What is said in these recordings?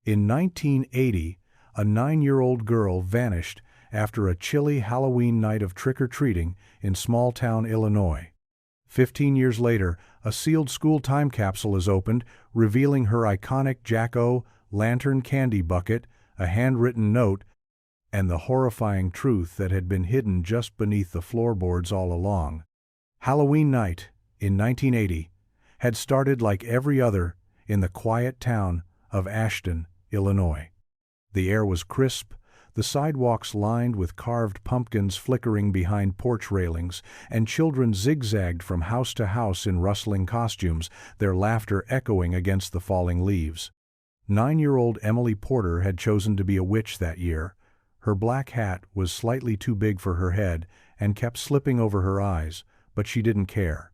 In 1980, a 9-year-old girl vanished after a chilly Halloween night of trick-or-treating in small-town Illinois. 15 years later, a sealed school time capsule is opened, revealing her iconic jack-o'-lantern candy bucket, a handwritten note, and the horrifying truth that had been hidden just beneath the floorboards all along. Halloween night, in 1980, had started like every other in the quiet town of Ashton, Illinois. The air was crisp, the sidewalks lined with carved pumpkins flickering behind porch railings, and children zigzagged from house to house in rustling costumes, their laughter echoing against the falling leaves. 9-year-old Emily Porter had chosen to be a witch that year. Her black hat was slightly too big for her head and kept slipping over her eyes, but she didn't care.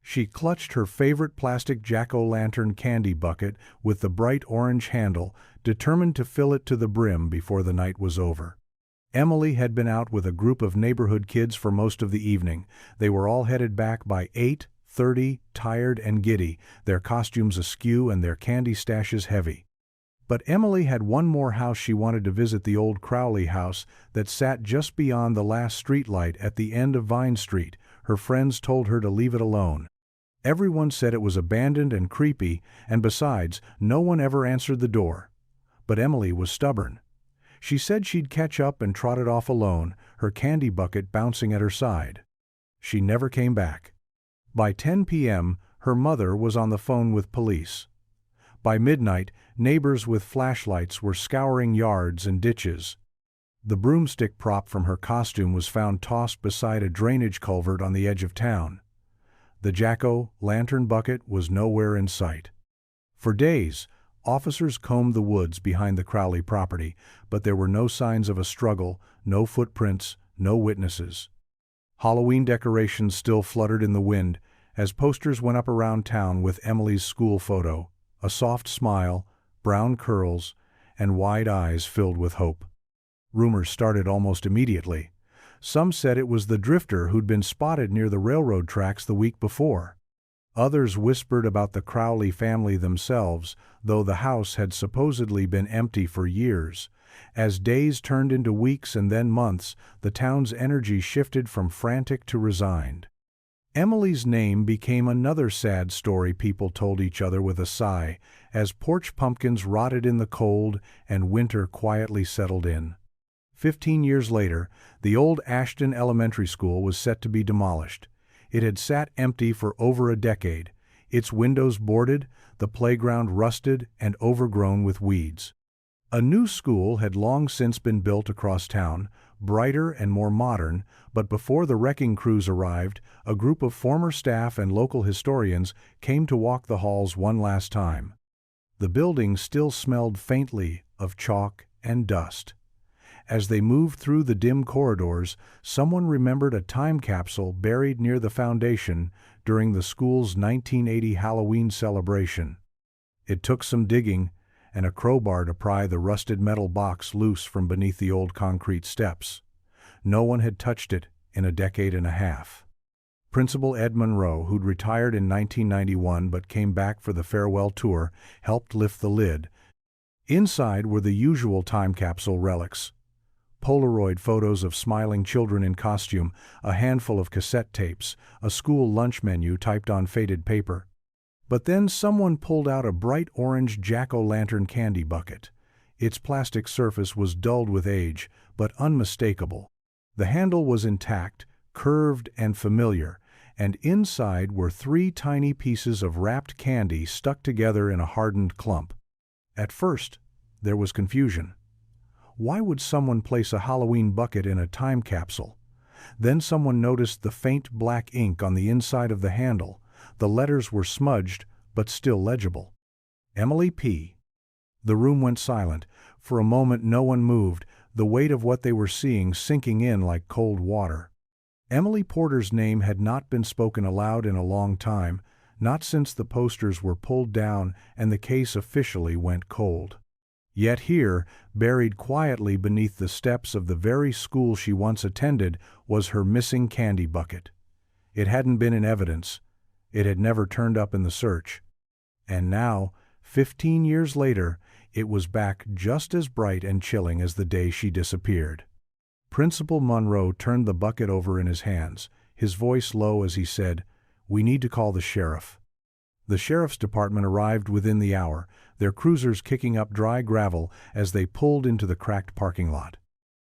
She clutched her favorite plastic jack-o'-lantern candy bucket with the bright orange handle, determined to fill it to the brim before the night was over. Emily had been out with a group of neighborhood kids for most of the evening. They were all headed back by 8:30, tired and giddy, their costumes askew and their candy stashes heavy. But Emily had one more house she wanted to visit, the old Crowley house that sat just beyond the last streetlight at the end of Vine Street. Her friends told her to leave it alone. Everyone said it was abandoned and creepy, and besides, no one ever answered the door. But Emily was stubborn. She said she'd catch up and trotted off alone, her candy bucket bouncing at her side. She never came back. By 10 p.m., her mother was on the phone with police. By midnight, neighbors with flashlights were scouring yards and ditches. The broomstick prop from her costume was found tossed beside a drainage culvert on the edge of town. The jack-o'-lantern bucket was nowhere in sight. For days, officers combed the woods behind the Crowley property, but there were no signs of a struggle, no footprints, no witnesses. Halloween decorations still fluttered in the wind as posters went up around town with Emily's school photo, a soft smile, brown curls, and wide eyes filled with hope. Rumors started almost immediately. Some said it was the drifter who'd been spotted near the railroad tracks the week before. Others whispered about the Crowley family themselves, though the house had supposedly been empty for years. As days turned into weeks and then months, the town's energy shifted from frantic to resigned. Emily's name became another sad story people told each other with a sigh, as porch pumpkins rotted in the cold and winter quietly settled in. 15 years later, the old Ashton Elementary School was set to be demolished. It had sat empty for over a decade, its windows boarded, the playground rusted and overgrown with weeds. A new school had long since been built across town, brighter and more modern, but before the wrecking crews arrived, a group of former staff and local historians came to walk the halls one last time. The building still smelled faintly of chalk and dust. As they moved through the dim corridors, someone remembered a time capsule buried near the foundation during the school's 1980 Halloween celebration. It took some digging and a crowbar to pry the rusted metal box loose from beneath the old concrete steps. No one had touched it in a decade and a half. Principal Ed Monroe, who'd retired in 1991 but came back for the farewell tour, helped lift the lid. Inside were the usual time capsule relics. Polaroid photos of smiling children in costume, a handful of cassette tapes, a school lunch menu typed on faded paper. But then someone pulled out a bright orange jack-o'-lantern candy bucket. Its plastic surface was dulled with age, but unmistakable. The handle was intact, curved and familiar, and inside were 3 tiny pieces of wrapped candy stuck together in a hardened clump. At first, there was confusion. Why would someone place a Halloween bucket in a time capsule? Then someone noticed the faint black ink on the inside of the handle. The letters were smudged, but still legible. Emily P. The room went silent. For a moment no one moved, the weight of what they were seeing sinking in like cold water. Emily Porter's name had not been spoken aloud in a long time, not since the posters were pulled down and the case officially went cold. Yet here, buried quietly beneath the steps of the very school she once attended, was her missing candy bucket. It hadn't been in evidence. It had never turned up in the search. And now, 15 years later, It was back just as bright and chilling as the day she disappeared. Principal Monroe turned the bucket over in his hands, his voice low as he said, "We need to call the sheriff." The sheriff's department arrived within the hour, their cruisers kicking up dry gravel as they pulled into the cracked parking lot.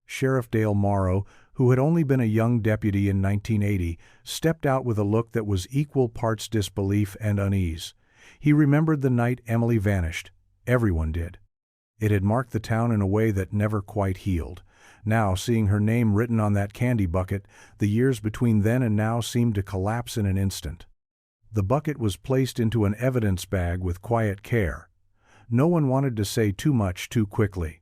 Sheriff Dale Morrow, who had only been a young deputy in 1980, stepped out with a look that was equal parts disbelief and unease. He remembered the night Emily vanished. Everyone did. It had marked the town in a way that never quite healed. Now, seeing her name written on that candy bucket, the years between then and now seemed to collapse in an instant. The bucket was placed into an evidence bag with quiet care. No one wanted to say too much too quickly.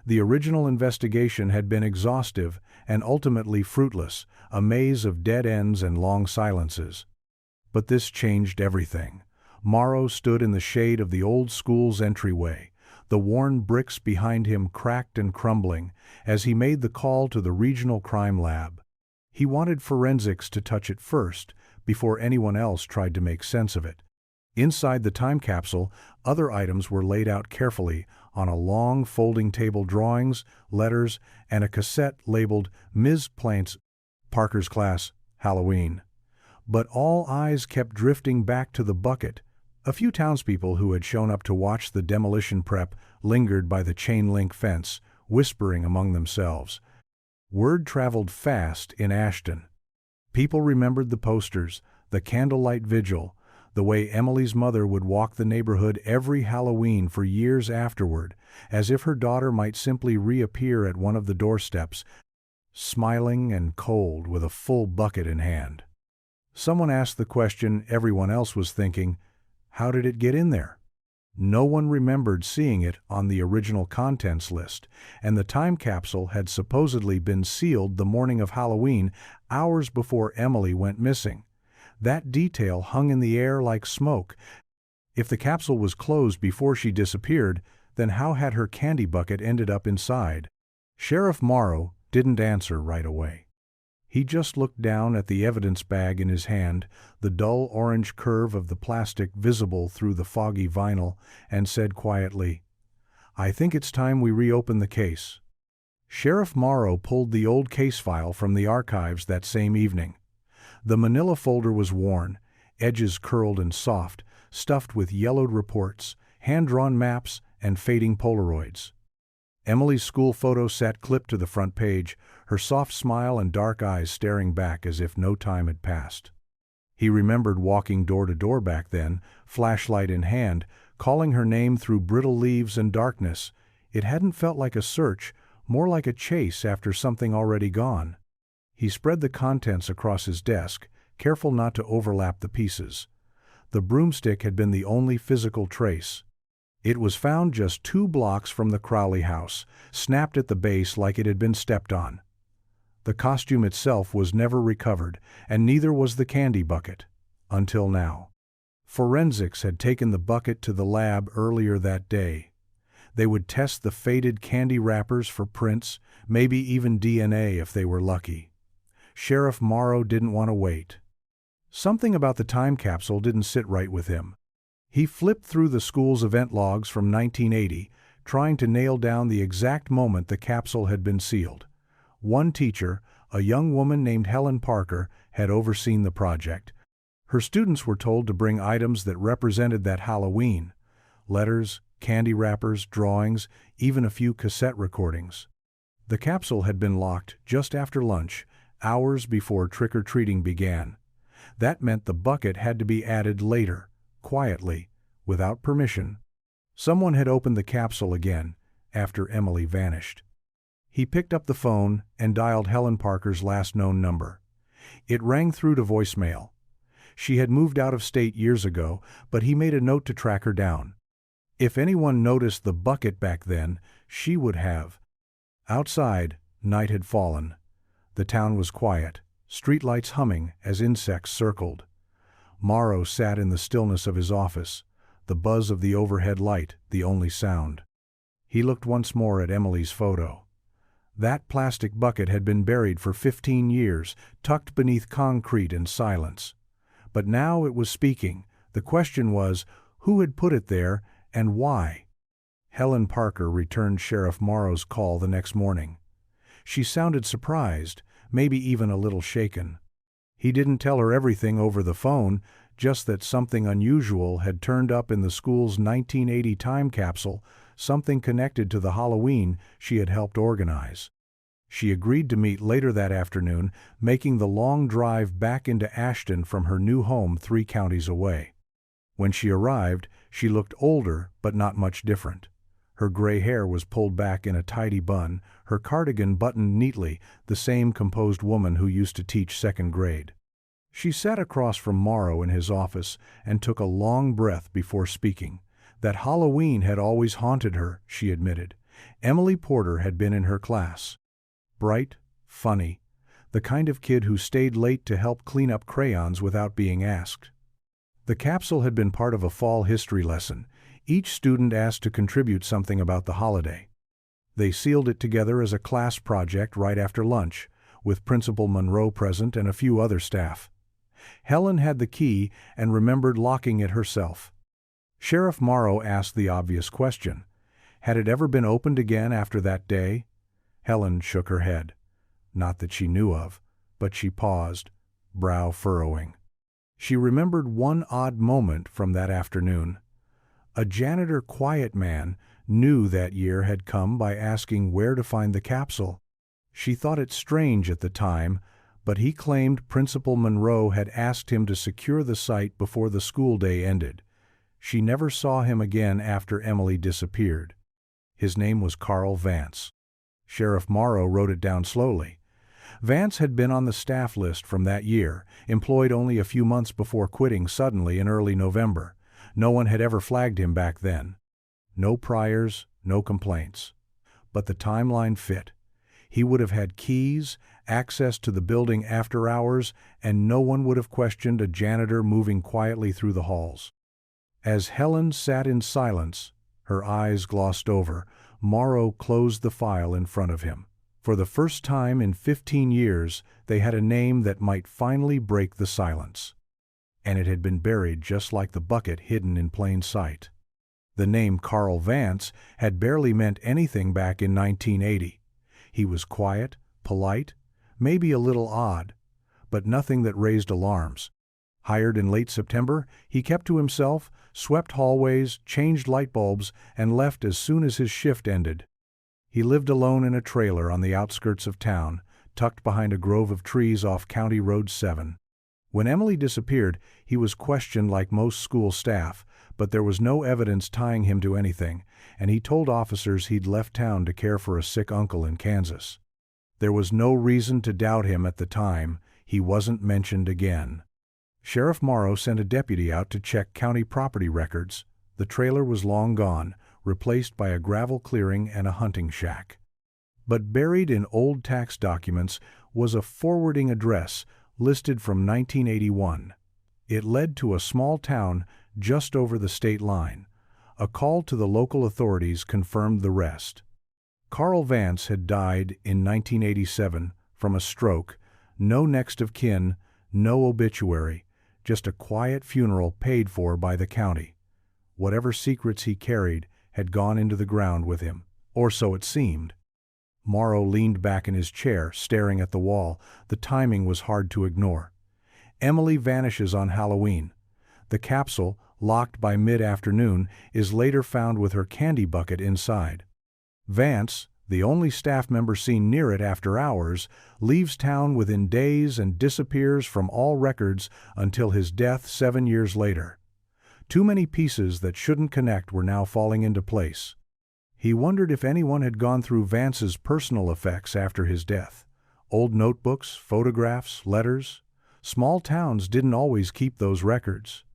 The original investigation had been exhaustive and ultimately fruitless, a maze of dead ends and long silences. But this changed everything. Morrow stood in the shade of the old school's entryway, the worn bricks behind him cracked and crumbling, as he made the call to the regional crime lab. He wanted forensics to touch it first, before anyone else tried to make sense of it. Inside the time capsule, other items were laid out carefully on a long folding table: drawings, letters, and a cassette labeled Ms. Plaint's Parker's Class, Halloween. But all eyes kept drifting back to the bucket. A few townspeople who had shown up to watch the demolition prep lingered by the chain-link fence, whispering among themselves. Word traveled fast in Ashton. People remembered the posters, the candlelight vigil, the way Emily's mother would walk the neighborhood every Halloween for years afterward, as if her daughter might simply reappear at one of the doorsteps, smiling and cold with a full bucket in hand. Someone asked the question everyone else was thinking: how did it get in there? No one remembered seeing it on the original contents list, and the time capsule had supposedly been sealed the morning of Halloween, hours before Emily went missing. That detail hung in the air like smoke. If the capsule was closed before she disappeared, then how had her candy bucket ended up inside? Sheriff Morrow didn't answer right away. He just looked down at the evidence bag in his hand, the dull orange curve of the plastic visible through the foggy vinyl, and said quietly, "I think it's time we reopen the case." Sheriff Morrow pulled the old case file from the archives that same evening. The manila folder was worn, edges curled and soft, stuffed with yellowed reports, hand-drawn maps, and fading Polaroids. Emily's school photo sat clipped to the front page, her soft smile and dark eyes staring back as if no time had passed. He remembered walking door to door back then, flashlight in hand, calling her name through brittle leaves and darkness. It hadn't felt like a search, more like a chase after something already gone. He spread the contents across his desk, careful not to overlap the pieces. The broomstick had been the only physical trace. It was found just 2 blocks from the Crowley house, snapped at the base like it had been stepped on. The costume itself was never recovered, and neither was the candy bucket. Until now. Forensics had taken the bucket to the lab earlier that day. They would test the faded candy wrappers for prints, maybe even DNA if they were lucky. Sheriff Morrow didn't want to wait. Something about the time capsule didn't sit right with him. He flipped through the school's event logs from 1980, trying to nail down the exact moment the capsule had been sealed. One teacher, a young woman named Helen Parker, had overseen the project. Her students were told to bring items that represented that Halloween: letters, candy wrappers, drawings, even a few cassette recordings. The capsule had been locked just after lunch, hours before trick-or-treating began. That meant the bucket had to be added later, quietly, without permission. Someone had opened the capsule again, after Emily vanished. He picked up the phone and dialed Helen Parker's last known number. It rang through to voicemail. She had moved out of state years ago, but he made a note to track her down. If anyone noticed the bucket back then, she would have. Outside, night had fallen. The town was quiet, streetlights humming as insects circled. Morrow sat in the stillness of his office, the buzz of the overhead light the only sound. He looked once more at Emily's photo. That plastic bucket had been buried for 15 years, tucked beneath concrete and silence. But now it was speaking. The question was, who had put it there and why? Helen Parker returned Sheriff Morrow's call the next morning. She sounded surprised, maybe even a little shaken. He didn't tell her everything over the phone, just that something unusual had turned up in the school's 1980 time capsule, something connected to the Halloween she had helped organize. She agreed to meet later that afternoon, making the long drive back into Ashton from her new home 3 counties away. When she arrived, she looked older but not much different. Her gray hair was pulled back in a tidy bun, her cardigan buttoned neatly, the same composed woman who used to teach 2nd grade. She sat across from Morrow in his office and took a long breath before speaking. That Halloween had always haunted her, she admitted. Emily Porter had been in her class. Bright, funny, the kind of kid who stayed late to help clean up crayons without being asked. The capsule had been part of a fall history lesson. Each student asked to contribute something about the holiday. They sealed it together as a class project right after lunch, with Principal Monroe present and a few other staff. Helen had the key and remembered locking it herself. Sheriff Morrow asked the obvious question. Had it ever been opened again after that day? Helen shook her head. Not that she knew of, but she paused, brow furrowing. She remembered one odd moment from that afternoon. A janitor quiet man knew that year had come by asking where to find the capsule. She thought it strange at the time, but he claimed Principal Monroe had asked him to secure the site before the school day ended. She never saw him again after Emily disappeared. His name was Carl Vance. Sheriff Morrow wrote it down slowly. Vance had been on the staff list from that year, employed only a few months before quitting suddenly in early November. No one had ever flagged him back then. No priors, no complaints. But the timeline fit. He would have had keys, access to the building after hours, and no one would have questioned a janitor moving quietly through the halls. As Helen sat in silence, her eyes glossed over, Morrow closed the file in front of him. For the first time in 15 years, they had a name that might finally break the silence. And it had been buried just like the bucket hidden in plain sight. The name Carl Vance had barely meant anything back in 1980. He was quiet, polite, maybe a little odd, but nothing that raised alarms. Hired in late September, he kept to himself, swept hallways, changed light bulbs, and left as soon as his shift ended. He lived alone in a trailer on the outskirts of town, tucked behind a grove of trees off County Road 7. When Emily disappeared, he was questioned like most school staff, but there was no evidence tying him to anything, and he told officers he'd left town to care for a sick uncle in Kansas. There was no reason to doubt him at the time. He wasn't mentioned again. Sheriff Morrow sent a deputy out to check county property records. The trailer was long gone, replaced by a gravel clearing and a hunting shack. But buried in old tax documents was a forwarding address listed from 1981. It led to a small town just over the state line. A call to the local authorities confirmed the rest. Carl Vance had died in 1987 from a stroke, no next of kin, no obituary, just a quiet funeral paid for by the county. Whatever secrets he carried had gone into the ground with him, or so it seemed. Morrow leaned back in his chair, staring at the wall. The timing was hard to ignore. Emily vanishes on Halloween. The capsule, locked by mid-afternoon, is later found with her candy bucket inside. Vance, the only staff member seen near it after hours, leaves town within days and disappears from all records until his death 7 years later. Too many pieces that shouldn't connect were now falling into place. He wondered if anyone had gone through Vance's personal effects after his death. Old notebooks, photographs, letters. Small towns didn't always keep those records.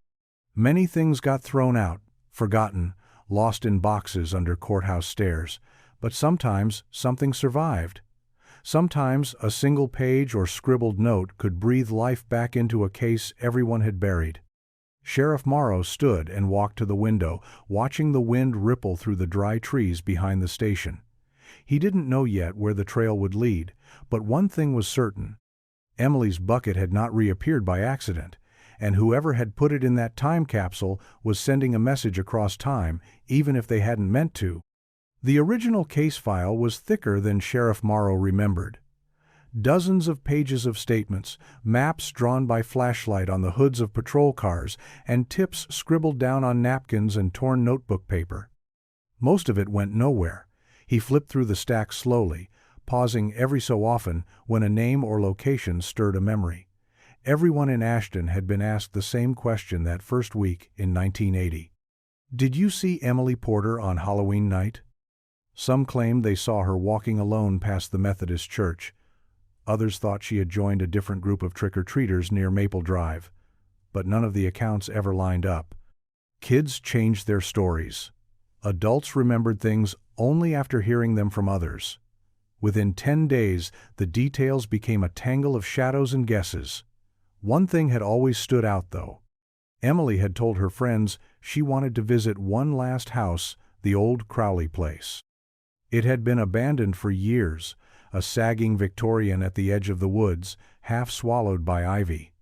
Many things got thrown out, forgotten, lost in boxes under courthouse stairs, but sometimes something survived. Sometimes a single page or scribbled note could breathe life back into a case everyone had buried. Sheriff Morrow stood and walked to the window, watching the wind ripple through the dry trees behind the station. He didn't know yet where the trail would lead, but one thing was certain. Emily's bucket had not reappeared by accident, and whoever had put it in that time capsule was sending a message across time, even if they hadn't meant to. The original case file was thicker than Sheriff Morrow remembered. Dozens of pages of statements, maps drawn by flashlight on the hoods of patrol cars, and tips scribbled down on napkins and torn notebook paper. Most of it went nowhere. He flipped through the stack slowly, pausing every so often when a name or location stirred a memory. Everyone in Ashton had been asked the same question that first week in 1980. Did you see Emily Porter on Halloween night? Some claimed they saw her walking alone past the Methodist church. Others thought she had joined a different group of trick-or-treaters near Maple Drive. But none of the accounts ever lined up. Kids changed their stories. Adults remembered things only after hearing them from others. Within 10 days, the details became a tangle of shadows and guesses. One thing had always stood out, though. Emily had told her friends she wanted to visit one last house, the old Crowley place. It had been abandoned for years, a sagging Victorian at the edge of the woods, half swallowed by ivy.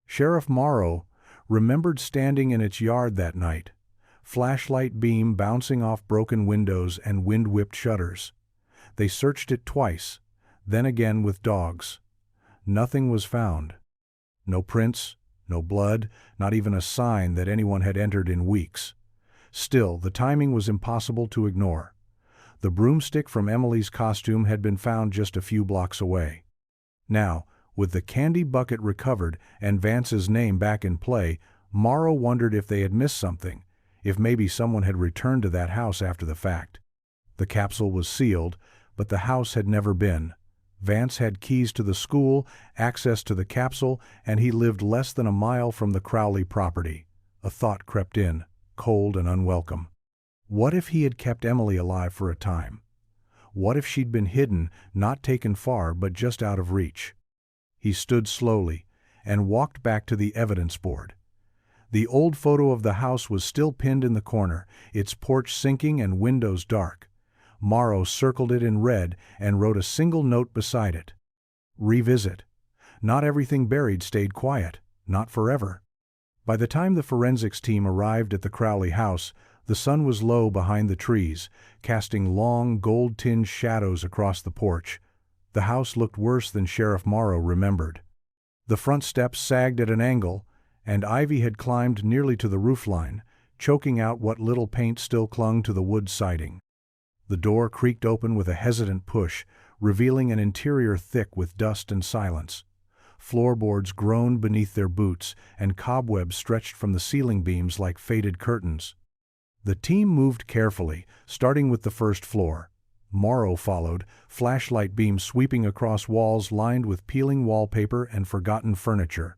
Sheriff Morrow remembered standing in its yard that night, flashlight beam bouncing off broken windows and wind-whipped shutters. They searched it twice, then again with dogs. Nothing was found. No prints, no blood, not even a sign that anyone had entered in weeks. Still, the timing was impossible to ignore. The broomstick from Emily's costume had been found just a few blocks away. Now, with the candy bucket recovered and Vance's name back in play, Morrow wondered if they had missed something, if maybe someone had returned to that house after the fact. The capsule was sealed, but the house had never been. Vance had keys to the school, access to the capsule, and he lived less than a mile from the Crowley property. A thought crept in, cold and unwelcome. What if he had kept Emily alive for a time? What if she'd been hidden, not taken far, but just out of reach? He stood slowly and walked back to the evidence board. The old photo of the house was still pinned in the corner, its porch sinking and windows dark. Morrow circled it in red and wrote a single note beside it. Revisit. Not everything buried stayed quiet, not forever. By the time the forensics team arrived at the Crowley house, the sun was low behind the trees, casting long, gold-tinged shadows across the porch. The house looked worse than Sheriff Morrow remembered. The front steps sagged at an angle, and ivy had climbed nearly to the roofline, choking out what little paint still clung to the wood siding. The door creaked open with a hesitant push, revealing an interior thick with dust and silence. Floorboards groaned beneath their boots, and cobwebs stretched from the ceiling beams like faded curtains. The team moved carefully, starting with the first floor. Morrow followed, flashlight beams sweeping across walls lined with peeling wallpaper and forgotten furniture.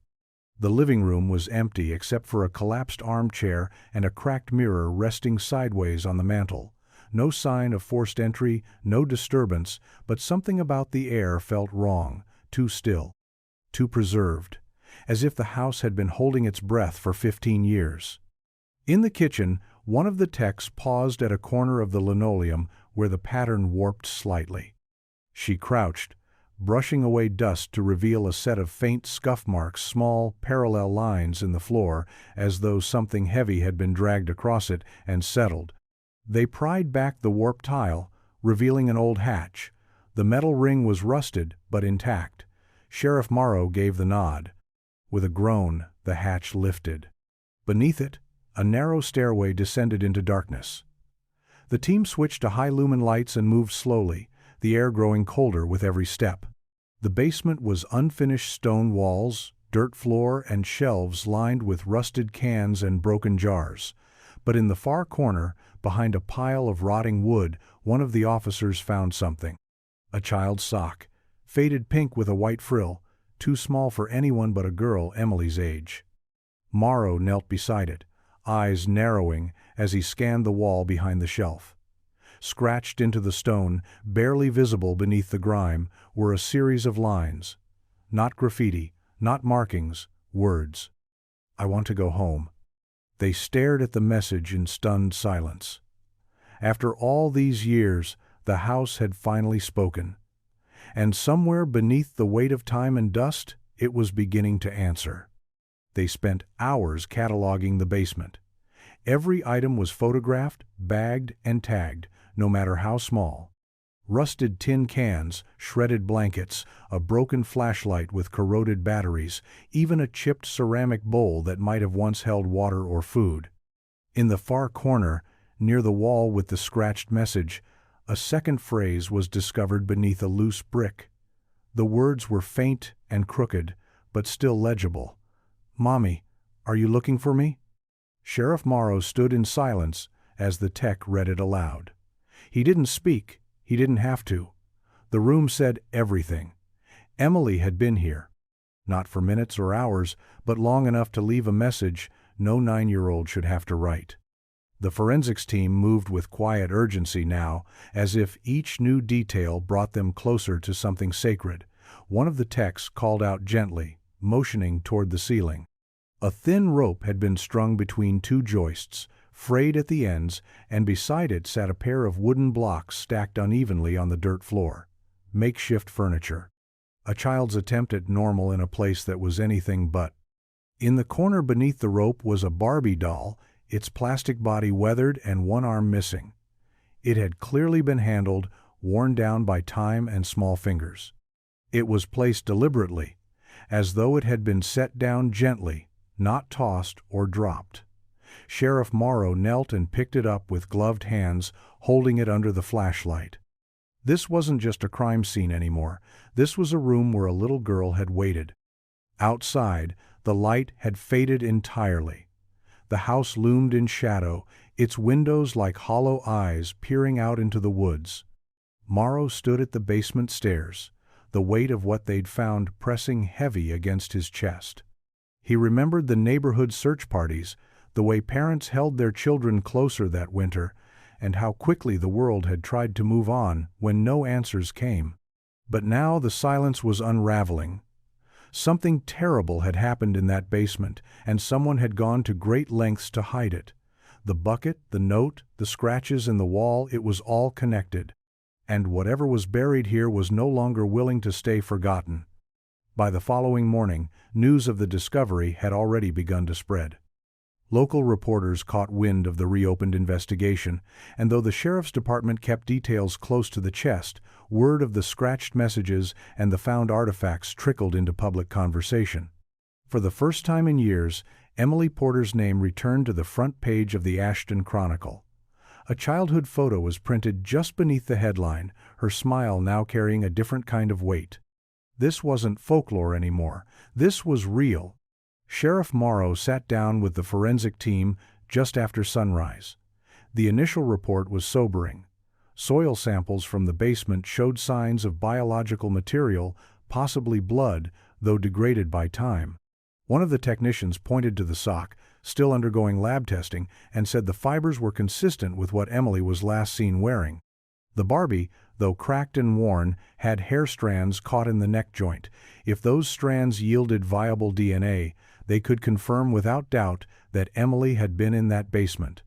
The living room was empty except for a collapsed armchair and a cracked mirror resting sideways on the mantel. No sign of forced entry, no disturbance, but something about the air felt wrong, too still, too preserved, as if the house had been holding its breath for 15 years. In the kitchen, one of the techs paused at a corner of the linoleum where the pattern warped slightly. She crouched, brushing away dust to reveal a set of faint scuff marks, small, parallel lines in the floor, as though something heavy had been dragged across it and settled. They pried back the warped tile, revealing an old hatch. The metal ring was rusted, but intact. Sheriff Morrow gave the nod. With a groan, the hatch lifted. Beneath it, a narrow stairway descended into darkness. The team switched to high-lumen lights and moved slowly, the air growing colder with every step. The basement was unfinished stone walls, dirt floor, and shelves lined with rusted cans and broken jars. But in the far corner, behind a pile of rotting wood, one of the officers found something. A child's sock, faded pink with a white frill, too small for anyone but a girl Emily's age. Morrow knelt beside it, eyes narrowing as he scanned the wall behind the shelf. Scratched into the stone, barely visible beneath the grime, were a series of lines. Not graffiti, not markings, words. "I want to go home." They stared at the message in stunned silence. After all these years, the house had finally spoken. And somewhere beneath the weight of time and dust, it was beginning to answer. They spent hours cataloging the basement. Every item was photographed, bagged, and tagged. no matter how small. Rusted tin cans, shredded blankets, a broken flashlight with corroded batteries, even a chipped ceramic bowl that might have once held water or food. In the far corner, near the wall with the scratched message, a second phrase was discovered beneath a loose brick. The words were faint and crooked, but still legible. "Mommy, are you looking for me?" Sheriff Morrow stood in silence as the tech read it aloud. He didn't speak. He didn't have to. The room said everything. Emily had been here. Not for minutes or hours, but long enough to leave a message no 9-year-old should have to write. The forensics team moved with quiet urgency now, as if each new detail brought them closer to something sacred. One of the techs called out gently, motioning toward the ceiling. A thin rope had been strung between two joists, frayed at the ends, and beside it sat a pair of wooden blocks stacked unevenly on the dirt floor. Makeshift furniture. A child's attempt at normal in a place that was anything but. In the corner beneath the rope was a Barbie doll, its plastic body weathered and one arm missing. It had clearly been handled, worn down by time and small fingers. It was placed deliberately, as though it had been set down gently, not tossed or dropped. Sheriff Morrow knelt and picked it up with gloved hands, holding it under the flashlight. This wasn't just a crime scene anymore. This was a room where a little girl had waited. Outside, the light had faded entirely. The house loomed in shadow, its windows like hollow eyes peering out into the woods. Morrow stood at the basement stairs, the weight of what they'd found pressing heavy against his chest. He remembered the neighborhood search parties, the way parents held their children closer that winter, and how quickly the world had tried to move on when no answers came. But now the silence was unraveling. Something terrible had happened in that basement, and someone had gone to great lengths to hide it. The bucket, the note, the scratches in the wall, it was all connected. And whatever was buried here was no longer willing to stay forgotten. By the following morning, news of the discovery had already begun to spread. Local reporters caught wind of the reopened investigation, and though the sheriff's department kept details close to the chest, word of the scratched messages and the found artifacts trickled into public conversation. For the first time in years, Emily Porter's name returned to the front page of the Ashton Chronicle. A childhood photo was printed just beneath the headline, her smile now carrying a different kind of weight. This wasn't folklore anymore. This was real. Sheriff Morrow sat down with the forensic team just after sunrise. The initial report was sobering. Soil samples from the basement showed signs of biological material, possibly blood, though degraded by time. One of the technicians pointed to the sock, still undergoing lab testing, and said the fibers were consistent with what Emily was last seen wearing. The Barbie, though cracked and worn, had hair strands caught in the neck joint. If those strands yielded viable DNA, they could confirm without doubt that Emily had been in that basement.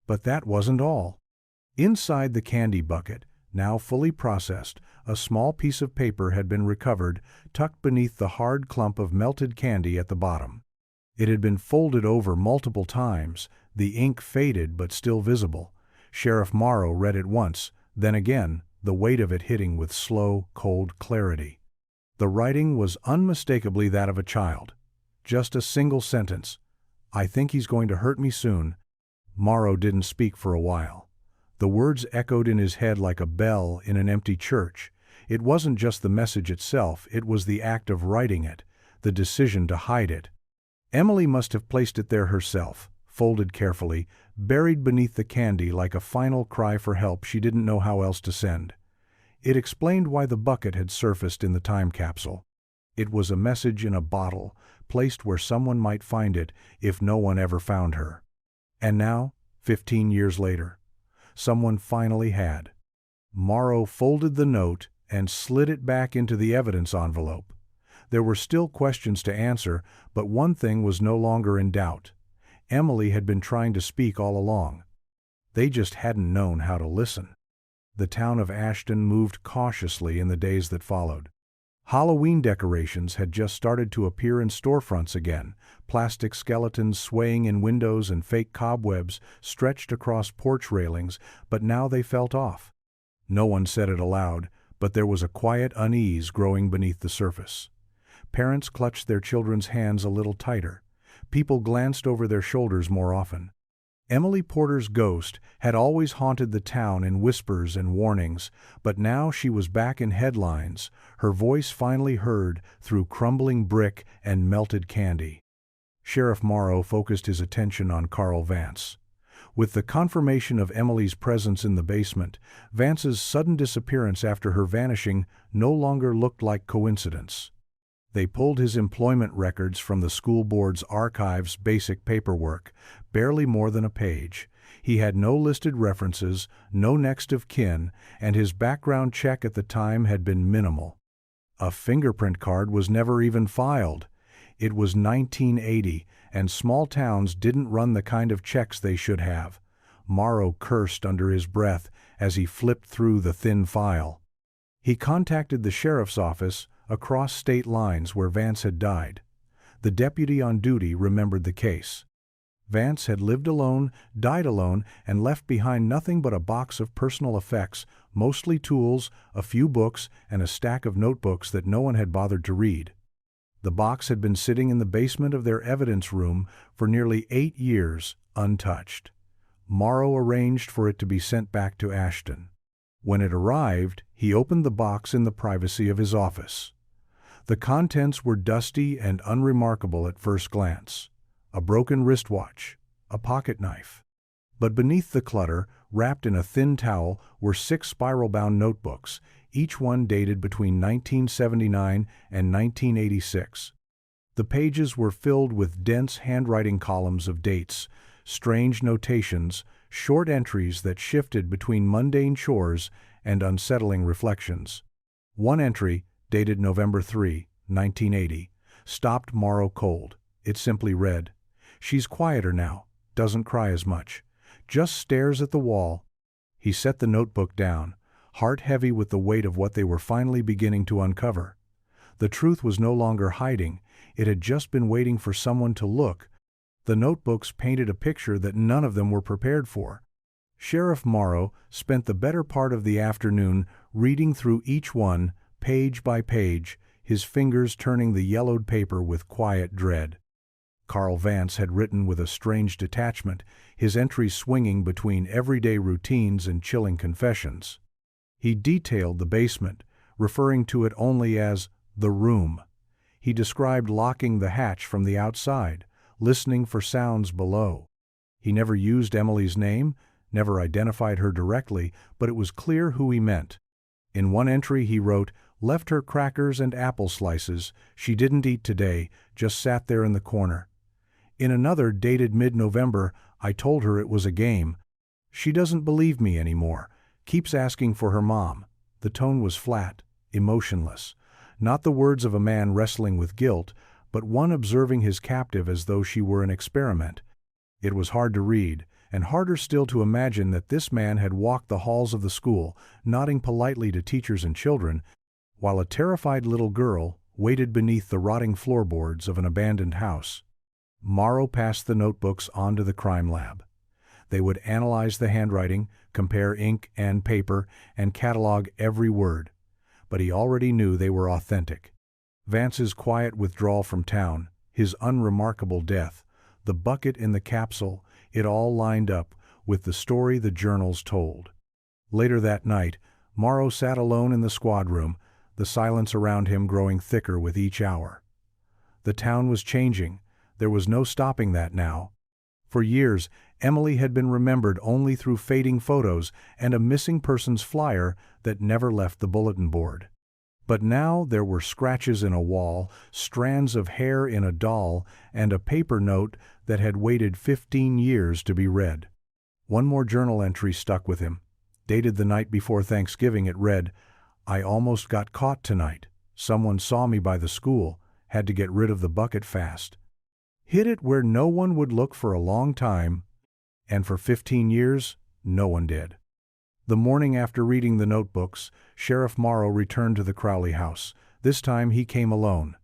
But that wasn't all. Inside the candy bucket, now fully processed, a small piece of paper had been recovered, tucked beneath the hard clump of melted candy at the bottom. It had been folded over multiple times, the ink faded but still visible. Sheriff Morrow read it once, then again, the weight of it hitting with slow, cold clarity. The writing was unmistakably that of a child. Just a single sentence. "I think he's going to hurt me soon." Morrow didn't speak for a while. The words echoed in his head like a bell in an empty church. It wasn't just the message itself, it was the act of writing it, the decision to hide it. Emily must have placed it there herself, folded carefully, buried beneath the candy like a final cry for help she didn't know how else to send. It explained why the bucket had surfaced in the time capsule. It was a message in a bottle, placed where someone might find it if no one ever found her. And now, 15 years later, someone finally had. Morrow folded the note and slid it back into the evidence envelope. There were still questions to answer, but one thing was no longer in doubt. Emily had been trying to speak all along. They just hadn't known how to listen. The town of Ashton moved cautiously in the days that followed. Halloween decorations had just started to appear in storefronts again, plastic skeletons swaying in windows and fake cobwebs stretched across porch railings, but now they felt off. No one said it aloud, but there was a quiet unease growing beneath the surface. Parents clutched their children's hands a little tighter. People glanced over their shoulders more often. Emily Porter's ghost had always haunted the town in whispers and warnings, but now she was back in headlines, her voice finally heard through crumbling brick and melted candy. Sheriff Morrow focused his attention on Carl Vance. With the confirmation of Emily's presence in the basement, Vance's sudden disappearance after her vanishing no longer looked like coincidence. They pulled his employment records from the school board's archives' basic paperwork, barely more than a page. He had no listed references, no next of kin, and his background check at the time had been minimal. A fingerprint card was never even filed. It was 1980, and small towns didn't run the kind of checks they should have. Morrow cursed under his breath as he flipped through the thin file. He contacted the sheriff's office across state lines where Vance had died. The deputy on duty remembered the case. Vance had lived alone, died alone, and left behind nothing but a box of personal effects, mostly tools, a few books, and a stack of notebooks that no one had bothered to read. The box had been sitting in the basement of their evidence room for nearly 8 years, untouched. Morrow arranged for it to be sent back to Ashton. When it arrived, he opened the box in the privacy of his office. The contents were dusty and unremarkable at first glance. A broken wristwatch, a pocket knife. But beneath the clutter, wrapped in a thin towel, were 6 spiral-bound notebooks, each one dated between 1979 and 1986. The pages were filled with dense handwriting columns of dates, strange notations, short entries that shifted between mundane chores and unsettling reflections. One entry, dated November 3, 1980, stopped Morrow cold. It simply read, "She's quieter now, doesn't cry as much, just stares at the wall." He set the notebook down, heart heavy with the weight of what they were finally beginning to uncover. The truth was no longer hiding, it had just been waiting for someone to look. The notebooks painted a picture that none of them were prepared for. Sheriff Morrow spent the better part of the afternoon reading through each one, page by page, his fingers turning the yellowed paper with quiet dread. Carl Vance had written with a strange detachment, his entries swinging between everyday routines and chilling confessions. He detailed the basement, referring to it only as the room. He described locking the hatch from the outside, listening for sounds below. He never used Emily's name, never identified her directly, but it was clear who he meant. In one entry he wrote, "Left her crackers and apple slices. She didn't eat today, just sat there in the corner." In another, dated mid-November, "I told her it was a game. She doesn't believe me anymore. Keeps asking for her mom." The tone was flat, emotionless. Not the words of a man wrestling with guilt, but one observing his captive as though she were an experiment. It was hard to read, and harder still to imagine that this man had walked the halls of the school, nodding politely to teachers and children, while a terrified little girl waited beneath the rotting floorboards of an abandoned house. Morrow passed the notebooks on to the crime lab. They would analyze the handwriting, compare ink and paper, and catalog every word. But he already knew they were authentic. Vance's quiet withdrawal from town, his unremarkable death, the bucket in the capsule, it all lined up with the story the journals told. Later that night, Morrow sat alone in the squad room, the silence around him growing thicker with each hour. The town was changing. There was no stopping that now. For years, Emily had been remembered only through fading photos and a missing persons flyer that never left the bulletin board. But now there were scratches in a wall, strands of hair in a doll, and a paper note that had waited 15 years to be read. One more journal entry stuck with him. Dated the night before Thanksgiving, it read, "I almost got caught tonight. Someone saw me by the school, had to get rid of the bucket fast. Hid it where no one would look for a long time, and for 15 years, no one did." The morning after reading the notebooks, Sheriff Morrow returned to the Crowley house. This time he came alone.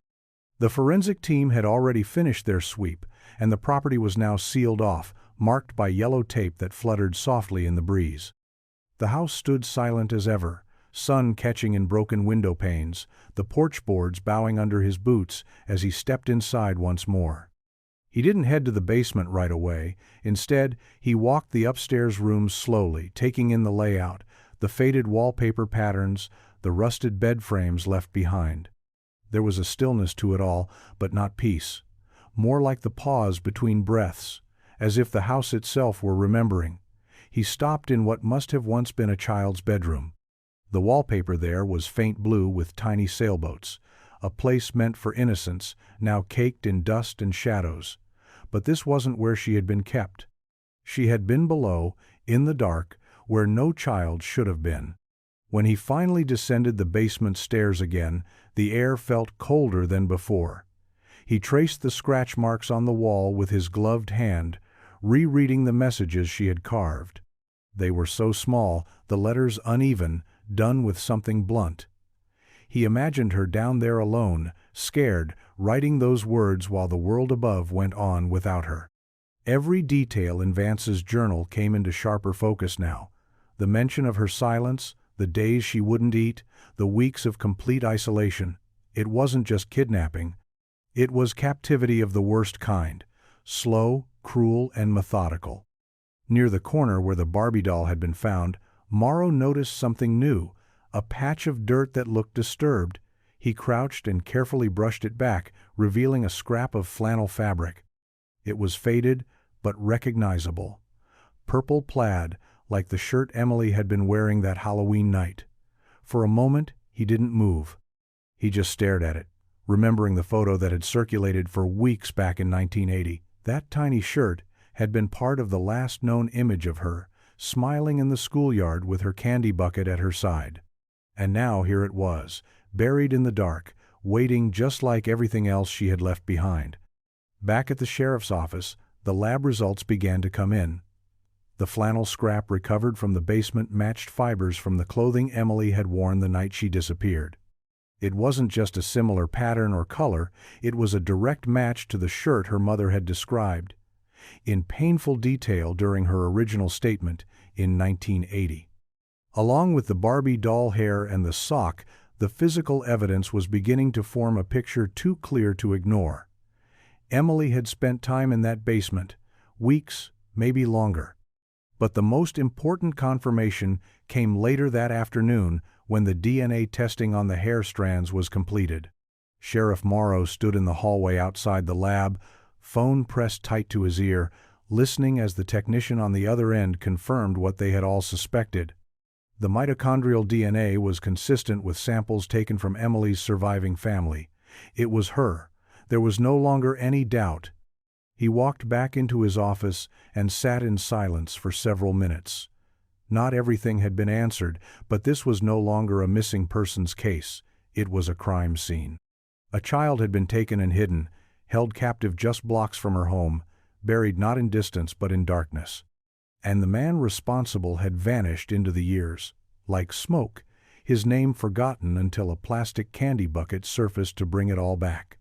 The forensic team had already finished their sweep, and the property was now sealed off, marked by yellow tape that fluttered softly in the breeze. The house stood silent as ever, sun catching in broken window panes, the porch boards bowing under his boots as he stepped inside once more. He didn't head to the basement right away. Instead, he walked the upstairs rooms slowly, taking in the layout, the faded wallpaper patterns, the rusted bed frames left behind. There was a stillness to it all, but not peace. More like the pause between breaths, as if the house itself were remembering. He stopped in what must have once been a child's bedroom. The wallpaper there was faint blue with tiny sailboats, a place meant for innocence, now caked in dust and shadows. But this wasn't where she had been kept. She had been below, in the dark, where no child should have been. When he finally descended the basement stairs again, the air felt colder than before. He traced the scratch marks on the wall with his gloved hand, rereading the messages she had carved. They were so small, the letters uneven, done with something blunt. He imagined her down there alone, scared, writing those words while the world above went on without her. Every detail in Vance's journal came into sharper focus now. The mention of her silence, the days she wouldn't eat, the weeks of complete isolation. It wasn't just kidnapping. It was captivity of the worst kind, slow, cruel, and methodical. Near the corner where the Barbie doll had been found, Morrow noticed something new, a patch of dirt that looked disturbed. He crouched and carefully brushed it back, revealing a scrap of flannel fabric. It was faded, but recognizable. Purple plaid, like the shirt Emily had been wearing that Halloween night. For a moment, he didn't move. He just stared at it, remembering the photo that had circulated for weeks back in 1980. That tiny shirt had been part of the last known image of her, smiling in the schoolyard with her candy bucket at her side. And now here it was, buried in the dark, waiting just like everything else she had left behind. Back at the sheriff's office, the lab results began to come in. The flannel scrap recovered from the basement matched fibers from the clothing Emily had worn the night she disappeared. It wasn't just a similar pattern or color, it was a direct match to the shirt her mother had described in painful detail during her original statement in 1980. Along with the Barbie doll hair and the sock, the physical evidence was beginning to form a picture too clear to ignore. Emily had spent time in that basement, weeks, maybe longer. But the most important confirmation came later that afternoon when the DNA testing on the hair strands was completed. Sheriff Morrow stood in the hallway outside the lab, phone pressed tight to his ear, listening as the technician on the other end confirmed what they had all suspected. The mitochondrial DNA was consistent with samples taken from Emily's surviving family. It was her. There was no longer any doubt. He walked back into his office and sat in silence for several minutes. Not everything had been answered, but this was no longer a missing persons case. It was a crime scene. A child had been taken and hidden, held captive just blocks from her home, buried not in distance but in darkness. And the man responsible had vanished into the years, like smoke, his name forgotten until a plastic candy bucket surfaced to bring it all back.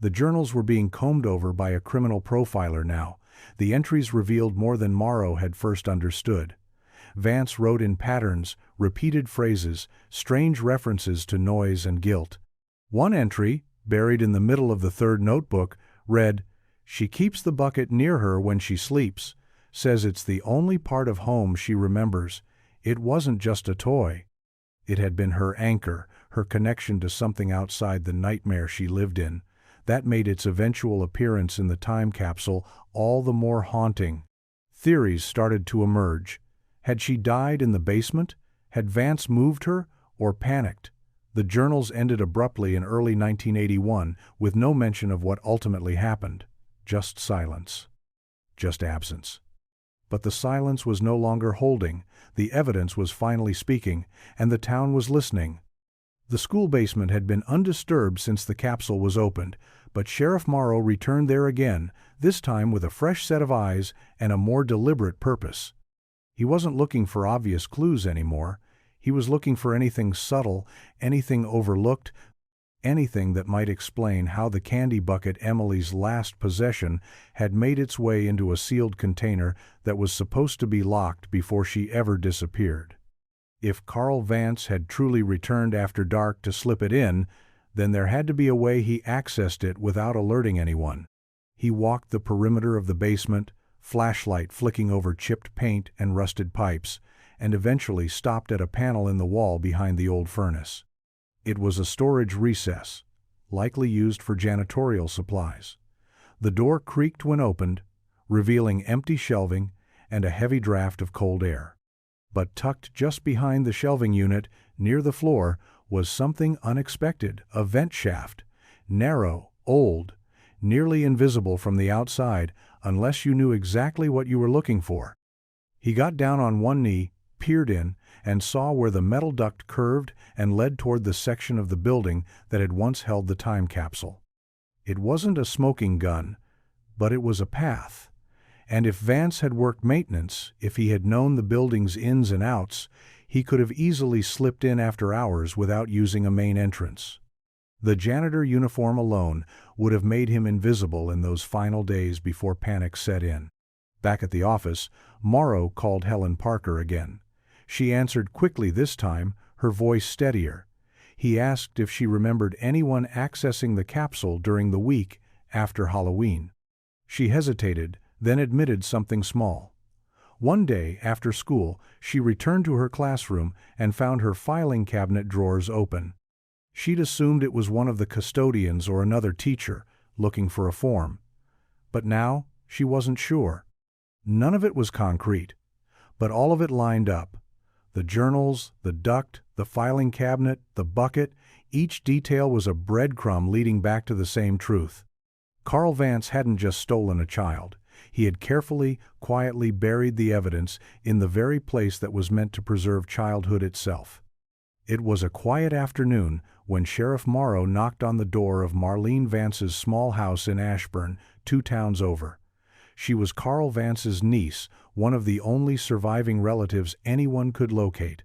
The journals were being combed over by a criminal profiler now. The entries revealed more than Morrow had first understood. Vance wrote in patterns, repeated phrases, strange references to noise and guilt. One entry, buried in the middle of the third notebook, read, "She keeps the bucket near her when she sleeps, says it's the only part of home she remembers. It wasn't just a toy. It had been her anchor, her connection to something outside the nightmare she lived in. That made its eventual appearance in the time capsule all the more haunting." Theories started to emerge. Had she died in the basement? Had Vance moved her, or panicked? The journals ended abruptly in early 1981, with no mention of what ultimately happened. Just silence. Just absence. But the silence was no longer holding, the evidence was finally speaking, and the town was listening. The school basement had been undisturbed since the capsule was opened, but Sheriff Morrow returned there again, this time with a fresh set of eyes and a more deliberate purpose. He wasn't looking for obvious clues anymore. He was looking for anything subtle, anything overlooked, anything that might explain how the candy bucket, Emily's last possession, had made its way into a sealed container that was supposed to be locked before she ever disappeared. If Carl Vance had truly returned after dark to slip it in, then there had to be a way he accessed it without alerting anyone. He walked the perimeter of the basement, flashlight flicking over chipped paint and rusted pipes, and eventually stopped at a panel in the wall behind the old furnace. It was a storage recess, likely used for janitorial supplies. The door creaked when opened, revealing empty shelving and a heavy draft of cold air. But tucked just behind the shelving unit, near the floor, was something unexpected, a vent shaft, narrow, old, nearly invisible from the outside unless you knew exactly what you were looking for. He got down on one knee, peered in, and saw where the metal duct curved and led toward the section of the building that had once held the time capsule. It wasn't a smoking gun, but it was a path. And if Vance had worked maintenance, if he had known the building's ins and outs, he could have easily slipped in after hours without using a main entrance. The janitor uniform alone would have made him invisible in those final days before panic set in. Back at the office, Morrow called Helen Parker again. She answered quickly this time, her voice steadier. He asked if she remembered anyone accessing the capsule during the week after Halloween. She hesitated, then admitted something small. One day, after school, she returned to her classroom and found her filing cabinet drawers open. She'd assumed it was one of the custodians or another teacher, looking for a form. But now, she wasn't sure. None of it was concrete, but all of it lined up. The journals, the duct, the filing cabinet, the bucket, each detail was a breadcrumb leading back to the same truth. Carl Vance hadn't just stolen a child. He had carefully, quietly buried the evidence in the very place that was meant to preserve childhood itself. It was a quiet afternoon when Sheriff Morrow knocked on the door of Marlene Vance's small house in Ashburn, 2 towns over. She was Carl Vance's niece, one of the only surviving relatives anyone could locate.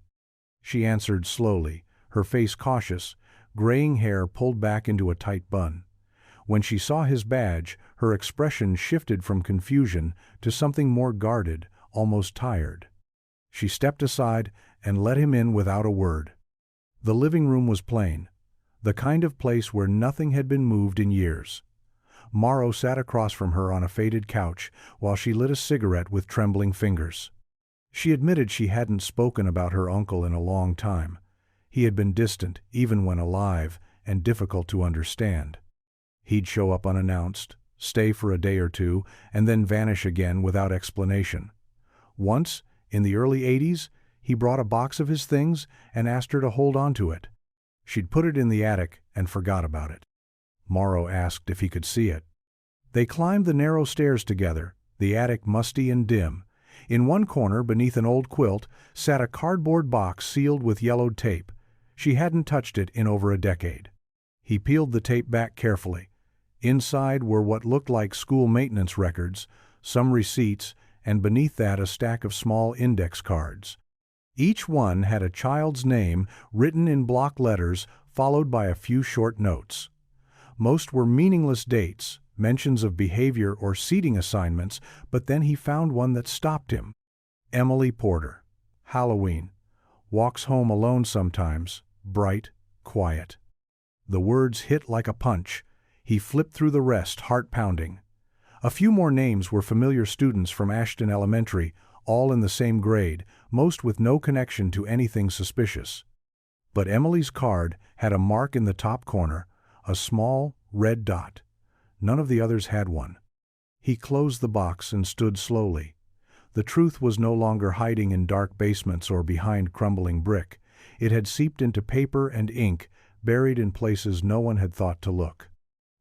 She answered slowly, her face cautious, graying hair pulled back into a tight bun. When she saw his badge, her expression shifted from confusion to something more guarded, almost tired. She stepped aside and let him in without a word. The living room was plain, the kind of place where nothing had been moved in years. Morrow sat across from her on a faded couch while she lit a cigarette with trembling fingers. She admitted she hadn't spoken about her uncle in a long time. He had been distant, even when alive, and difficult to understand. He'd show up unannounced, stay for a day or two, and then vanish again without explanation. Once, in the early 80s, he brought a box of his things and asked her to hold on to it. She'd put it in the attic and forgot about it. Morrow asked if he could see it. They climbed the narrow stairs together, the attic musty and dim. In one corner, beneath an old quilt, sat a cardboard box sealed with yellowed tape. She hadn't touched it in over a decade. He peeled the tape back carefully. Inside were what looked like school maintenance records, some receipts, and beneath that a stack of small index cards. Each one had a child's name written in block letters, followed by a few short notes. Most were meaningless dates, mentions of behavior or seating assignments, but then he found one that stopped him. Emily Porter. Halloween. Walks home alone sometimes, bright, quiet. The words hit like a punch. He flipped through the rest, heart pounding. A few more names were familiar students from Ashton Elementary, all in the same grade, most with no connection to anything suspicious. But Emily's card had a mark in the top corner, a small, red dot. None of the others had one. He closed the box and stood slowly. The truth was no longer hiding in dark basements or behind crumbling brick. It had seeped into paper and ink, buried in places no one had thought to look.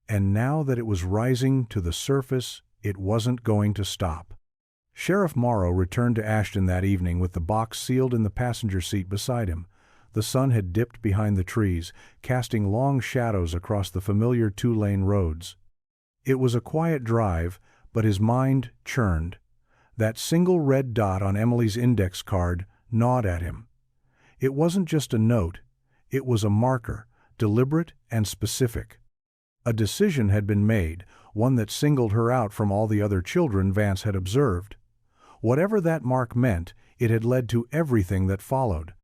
And now that it was rising to the surface, it wasn't going to stop. Sheriff Morrow returned to Ashton that evening with the box sealed in the passenger seat beside him. The sun had dipped behind the trees, casting long shadows across the familiar 2-lane roads. It was a quiet drive, but his mind churned. That single red dot on Emily's index card gnawed at him. It wasn't just a note, it was a marker, deliberate and specific. A decision had been made, one that singled her out from all the other children Vance had observed. Whatever that mark meant, it had led to everything that followed.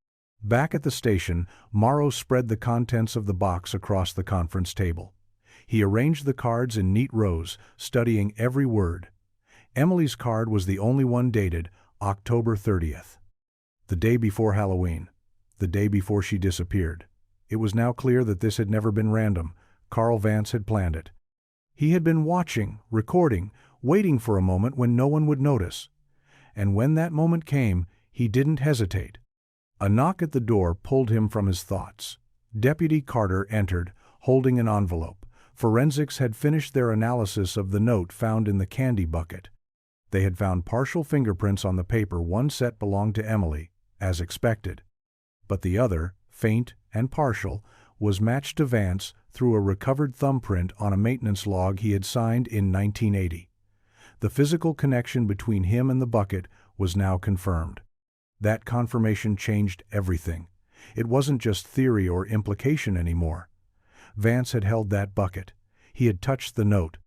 Back at the station, Morrow spread the contents of the box across the conference table. He arranged the cards in neat rows, studying every word. Emily's card was the only one dated October 30th. The day before Halloween. The day before she disappeared. It was now clear that this had never been random. Carl Vance had planned it. He had been watching, recording, waiting for a moment when no one would notice. And when that moment came, he didn't hesitate. A knock at the door pulled him from his thoughts. Deputy Carter entered, holding an envelope. Forensics had finished their analysis of the note found in the candy bucket. They had found partial fingerprints on the paper. One set belonged to Emily, as expected. But the other, faint and partial, was matched to Vance through a recovered thumbprint on a maintenance log he had signed in 1980. The physical connection between him and the bucket was now confirmed. That confirmation changed everything. It wasn't just theory or implication anymore. Vance had held that bucket. He had touched the note.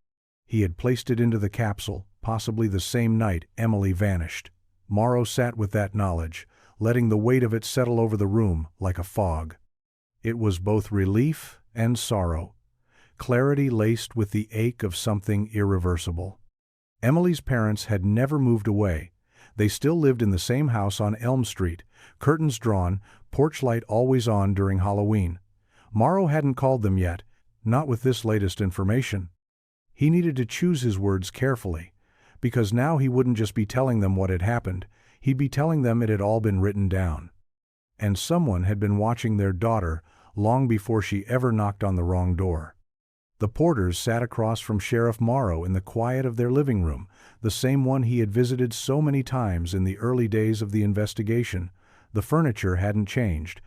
He had placed it into the capsule, possibly the same night Emily vanished. Morrow sat with that knowledge, letting the weight of it settle over the room like a fog. It was both relief and sorrow, clarity laced with the ache of something irreversible. Emily's parents had never moved away. They still lived in the same house on Elm Street, curtains drawn, porch light always on during Halloween. Morrow hadn't called them yet, not with this latest information. He needed to choose his words carefully, because now he wouldn't just be telling them what had happened, he'd be telling them it had all been written down. And someone had been watching their daughter long before she ever knocked on the wrong door. The Porters sat across from Sheriff Morrow in the quiet of their living room, the same one he had visited so many times in the early days of the investigation. The furniture hadn't changed.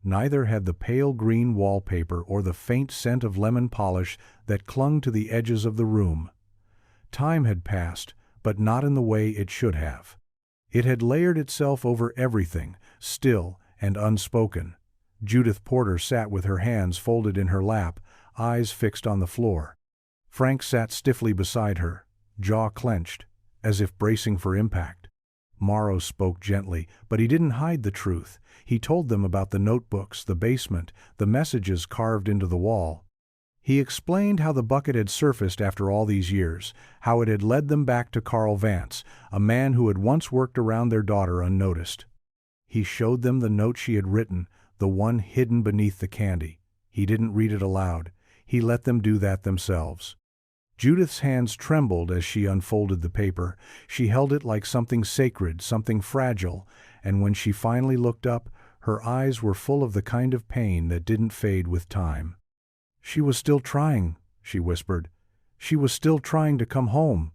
Neither had the pale green wallpaper or the faint scent of lemon polish that clung to the edges of the room. Time had passed, but not in the way it should have. It had layered itself over everything, still and unspoken. Judith Porter sat with her hands folded in her lap, eyes fixed on the floor. Frank sat stiffly beside her, jaw clenched, as if bracing for impact. Morrow spoke gently, but he didn't hide the truth. He told them about the notebooks, the basement, the messages carved into the wall. He explained how the bucket had surfaced after all these years, how it had led them back to Carl Vance, a man who had once worked around their daughter unnoticed. He showed them the note she had written, the one hidden beneath the candy. He didn't read it aloud. He let them do that themselves. Judith's hands trembled as she unfolded the paper. She held it like something sacred, something fragile, and when she finally looked up, her eyes were full of the kind of pain that didn't fade with time. "She was still trying," she whispered. "She was still trying to come home."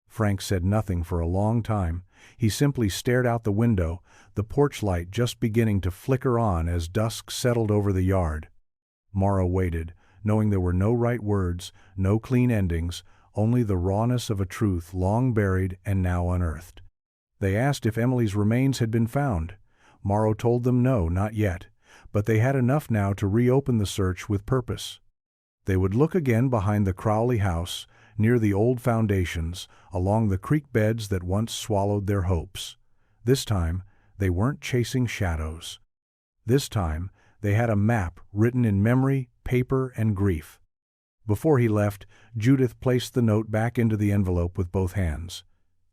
Frank said nothing for a long time. He simply stared out the window, the porch light just beginning to flicker on as dusk settled over the yard. Morrow waited, knowing there were no right words, no clean endings, only the rawness of a truth long buried and now unearthed. They asked if Emily's remains had been found. Morrow told them no, not yet, but they had enough now to reopen the search with purpose. They would look again behind the Crowley house, near the old foundations, along the creek beds that once swallowed their hopes. This time, they weren't chasing shadows. This time, they had a map written in memory, paper, and grief. Before he left, Judith placed the note back into the envelope with both hands.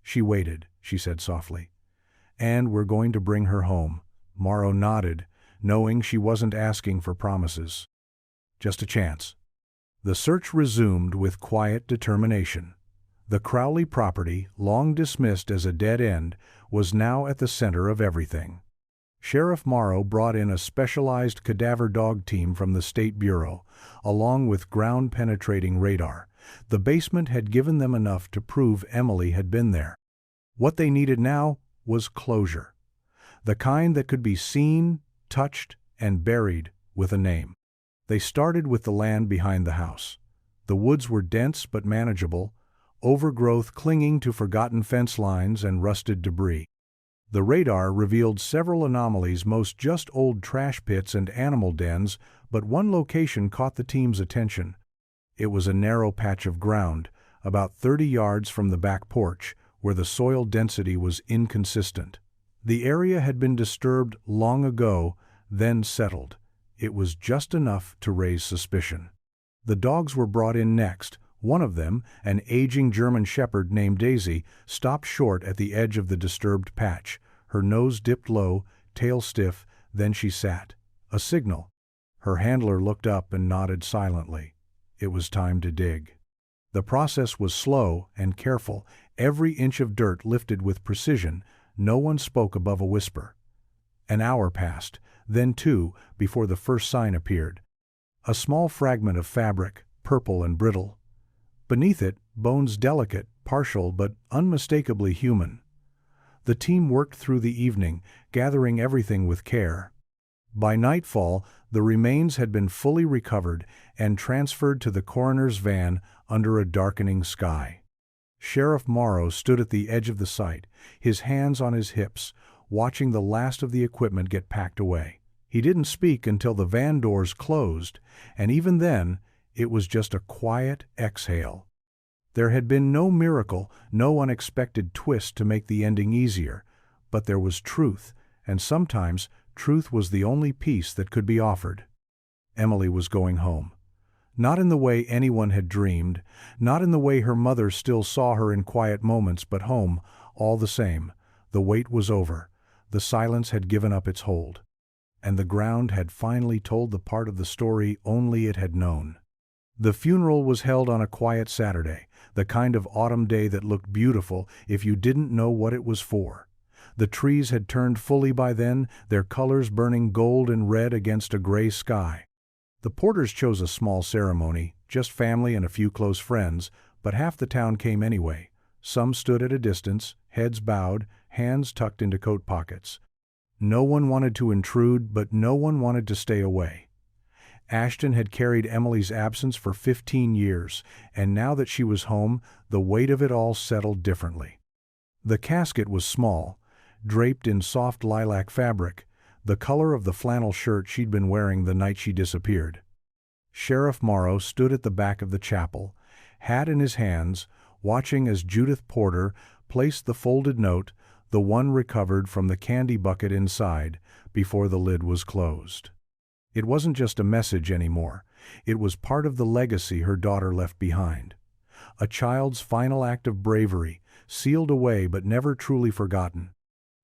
"She waited," she said softly. "And we're going to bring her home." Morrow nodded, knowing she wasn't asking for promises. Just a chance. The search resumed with quiet determination. The Crowley property, long dismissed as a dead end, was now at the center of everything. Sheriff Morrow brought in a specialized cadaver dog team from the State Bureau, along with ground-penetrating radar. The basement had given them enough to prove Emily had been there. What they needed now was closure. The kind that could be seen, touched, and buried with a name. They started with the land behind the house. The woods were dense but manageable, overgrowth clinging to forgotten fence lines and rusted debris. The radar revealed several anomalies, most just old trash pits and animal dens, but one location caught the team's attention. It was a narrow patch of ground, about 30 yards from the back porch, where the soil density was inconsistent. The area had been disturbed long ago, then settled. It was just enough to raise suspicion. The dogs were brought in next. One of them, an aging German shepherd named Daisy, stopped short at the edge of the disturbed patch. Her nose dipped low, tail stiff, then she sat. A signal. Her handler looked up and nodded silently. It was time to dig. The process was slow and careful, every inch of dirt lifted with precision. No one spoke above a whisper. An hour passed, then two, before the first sign appeared. A small fragment of fabric, purple and brittle. Beneath it, bones delicate, partial but unmistakably human. The team worked through the evening, gathering everything with care. By nightfall, the remains had been fully recovered and transferred to the coroner's van under a darkening sky. Sheriff Morrow stood at the edge of the site, his hands on his hips, watching the last of the equipment get packed away. He didn't speak until the van doors closed, and even then, it was just a quiet exhale. There had been no miracle, no unexpected twist to make the ending easier, but there was truth, and sometimes truth was the only peace that could be offered. Emily was going home. Not in the way anyone had dreamed, not in the way her mother still saw her in quiet moments, but home, all the same. The wait was over. The silence had given up its hold. And the ground had finally told the part of the story only it had known. The funeral was held on a quiet Saturday, the kind of autumn day that looked beautiful if you didn't know what it was for. The trees had turned fully by then, their colors burning gold and red against a gray sky. The Porters chose a small ceremony, just family and a few close friends, but half the town came anyway. Some stood at a distance, heads bowed, hands tucked into coat pockets. No one wanted to intrude, but no one wanted to stay away. Ashton had carried Emily's absence for 15 years, and now that she was home, the weight of it all settled differently. The casket was small, draped in soft lilac fabric, the color of the flannel shirt she'd been wearing the night she disappeared. Sheriff Morrow stood at the back of the chapel, hat in his hands, watching as Judith Porter placed the folded note, the one recovered from the candy bucket inside, before the lid was closed. It wasn't just a message anymore. It was part of the legacy her daughter left behind. A child's final act of bravery, sealed away but never truly forgotten.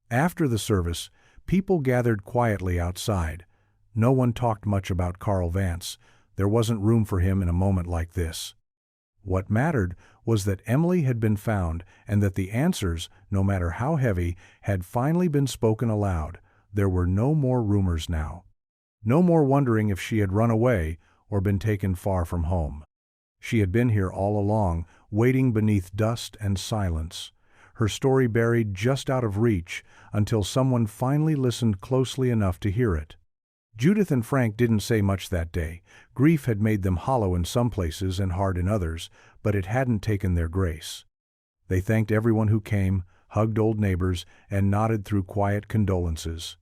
After the service, people gathered quietly outside. No one talked much about Carl Vance. There wasn't room for him in a moment like this. What mattered was that Emily had been found and that the answers, no matter how heavy, had finally been spoken aloud. There were no more rumors now. No more wondering if she had run away or been taken far from home. She had been here all along, waiting beneath dust and silence, her story buried just out of reach until someone finally listened closely enough to hear it. Judith and Frank didn't say much that day. Grief had made them hollow in some places and hard in others, but it hadn't taken their grace. They thanked everyone who came, hugged old neighbors, and nodded through quiet condolences.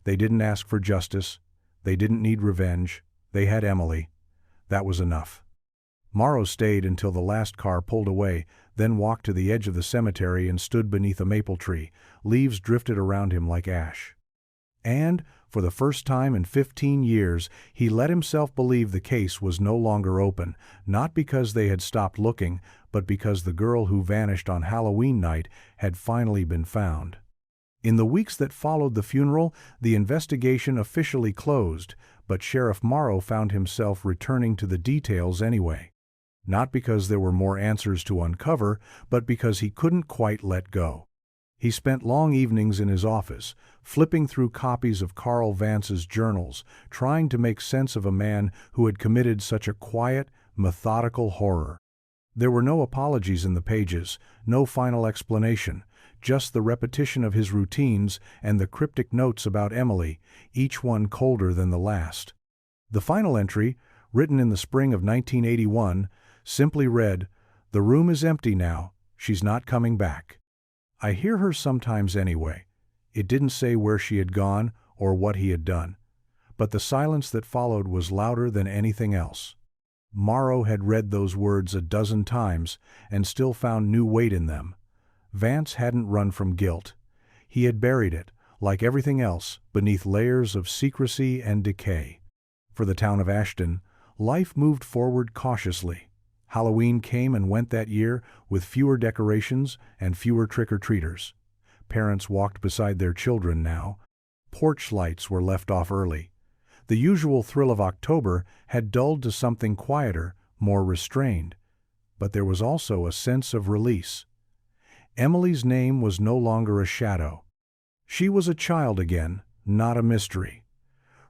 They didn't ask for justice. They didn't need revenge. They had Emily. That was enough. Morrow stayed until the last car pulled away, then walked to the edge of the cemetery and stood beneath a maple tree. Leaves drifted around him like ash. And, for the first time in 15 years, he let himself believe the case was no longer open, not because they had stopped looking, but because the girl who vanished on Halloween night had finally been found. In the weeks that followed the funeral, the investigation officially closed, but Sheriff Morrow found himself returning to the details anyway. Not because there were more answers to uncover, but because he couldn't quite let go. He spent long evenings in his office, flipping through copies of Carl Vance's journals, trying to make sense of a man who had committed such a quiet, methodical horror. There were no apologies in the pages, no final explanation, just the repetition of his routines and the cryptic notes about Emily, each one colder than the last. The final entry, written in the spring of 1981, simply read, "The room is empty now. She's not coming back. I hear her sometimes anyway. It didn't say where she had gone or what he had done. But the silence that followed was louder than anything else. Morrow had read those words a dozen times and still found new weight in them. Vance hadn't run from guilt. He had buried it, like everything else, beneath layers of secrecy and decay. For the town of Ashton, life moved forward cautiously. Halloween came and went that year with fewer decorations and fewer trick-or-treaters. Parents walked beside their children now. Porch lights were left off early. The usual thrill of October had dulled to something quieter, more restrained. But there was also a sense of release. Emily's name was no longer a shadow. She was a child again, not a mystery.